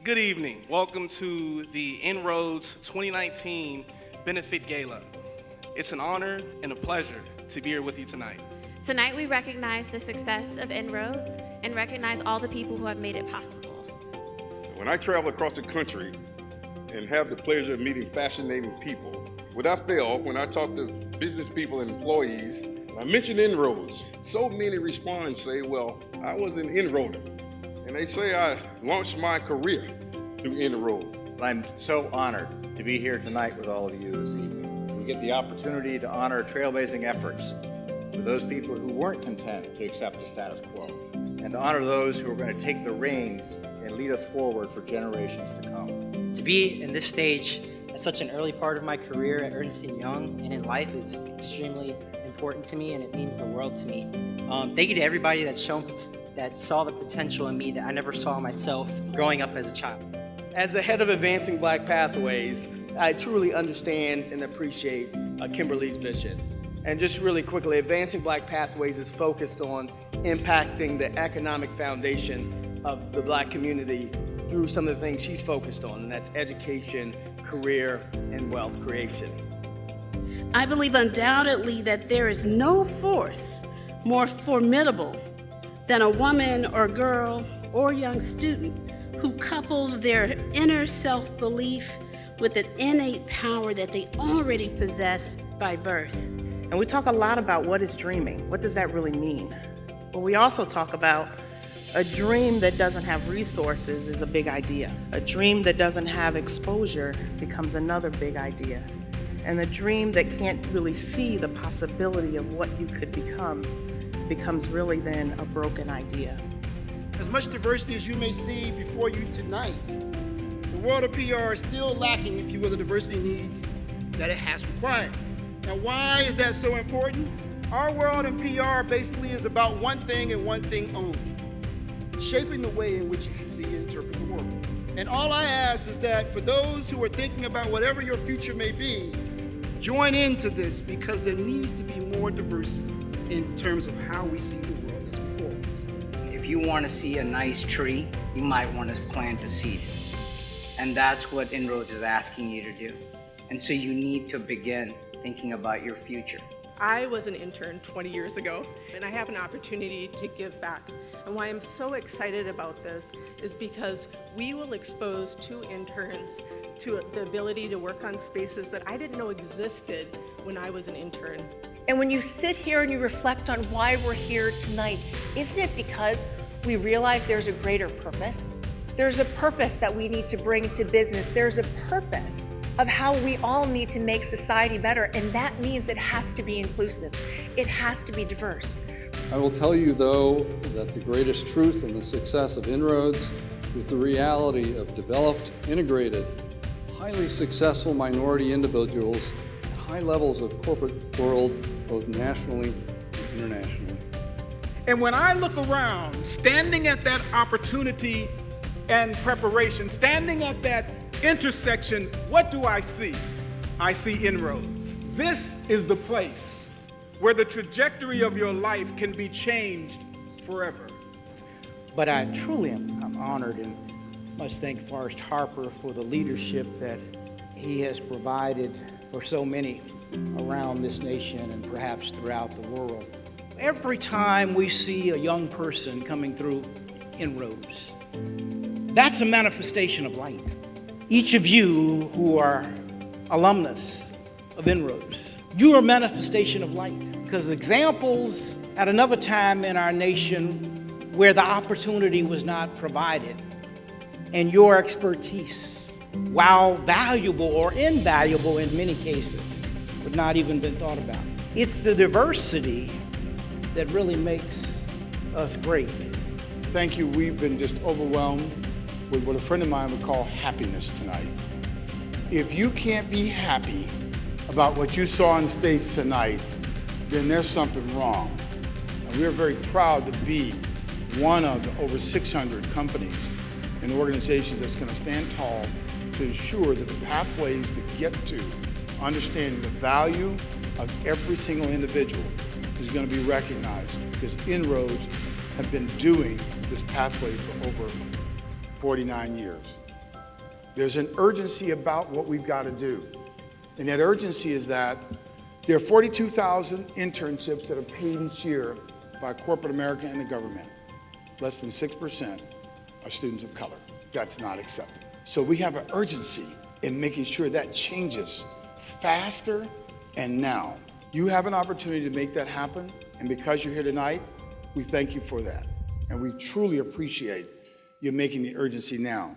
Good evening. Welcome to the Inroads 2019 Benefit Gala. It's an honor and a pleasure to be here with you tonight. Tonight we recognize the success of Inroads and recognize all the people who have made it possible. When I travel across the country and have the pleasure of meeting fascinating people, without fail, when I talk to business people and employees, I mention Inroads. So many respond and say, well, I was an Inroader. And they say I launched my career through Inroads. I'm so honored to be here tonight with all of you this evening. We get the opportunity to honor trailblazing efforts for those people who weren't content to accept the status quo, and to honor those who are going to take the reins and lead us forward for generations to come. To be in this stage at such an early part of my career at Ernst & Young and in life is extremely important to me, and it means the world to me. Thank you to everybody that saw the potential in me that I never saw myself growing up as a child. As the head of Advancing Black Pathways, I truly understand and appreciate Kimberly's vision. And just really quickly, Advancing Black Pathways is focused on impacting the economic foundation of the Black community through some of the things she's focused on, and that's education, career, and wealth creation. I believe undoubtedly that there is no force more formidable than a woman or girl or young student who couples their inner self-belief with an innate power that they already possess by birth. And we talk a lot about what is dreaming. What does that really mean? But we also talk about a dream that doesn't have resources is a big idea. A dream that doesn't have exposure becomes another big idea. And a dream that can't really see the possibility of what you could become becomes really then a broken idea. As much diversity as you may see before you tonight, the world of PR is still lacking, if you will, the diversity needs that it has required. Now, why is that so important? Our world in PR basically is about one thing and one thing only: shaping the way in which you see and interpret the world. And all I ask is that for those who are thinking about whatever your future may be, join into this, because there needs to be more diversity in terms of how we see the world as before us. If you want to see a nice tree, you might want to plant a seed. And that's what Inroads is asking you to do. And so you need to begin thinking about your future. I was an intern 20 years ago, and I have an opportunity to give back. And why I'm so excited about this is because we will expose two interns to the ability to work on spaces that I didn't know existed when I was an intern. And when you sit here and you reflect on why we're here tonight, isn't it because we realize there's a greater purpose? There's a purpose that we need to bring to business. There's a purpose of how we all need to make society better, and that means it has to be inclusive. It has to be diverse. I will tell you, though, that the greatest truth in the success of Inroads is the reality of developed, integrated, highly successful minority individuals at high levels of corporate world, both nationally and internationally. And when I look around, standing at that opportunity and preparation, standing at that intersection, what do I see? I see Inroads. This is the place where the trajectory of your life can be changed forever. But I truly am honored and must thank Forrest Harper for the leadership that he has provided for so many around this nation and perhaps throughout the world. Every time we see a young person coming through Inroads, that's a manifestation of light. Each of you who are alumnus of Inroads, you are a manifestation of light. Because examples at another time in our nation where the opportunity was not provided, and your expertise, while valuable or invaluable in many cases, would not even been thought about. It's the diversity that really makes us great. Thank you. We've been just overwhelmed with what a friend of mine would call happiness tonight. If you can't be happy about what you saw on stage tonight, then there's something wrong. And we're very proud to be one of the over 600 companies and organizations that's going to stand tall to ensure that the pathways to get to understanding the value of every single individual is going to be recognized, because Inroads have been doing this pathway for over 49 years. There's an urgency about what we've got to do. And that urgency is that there are 42,000 internships that are paid each year by corporate America and the government. Less than 6% are students of color. That's not acceptable. So we have an urgency in making sure that changes faster and now. You have an opportunity to make that happen, and because you're here tonight, we thank you for that. And we truly appreciate you making the urgency now.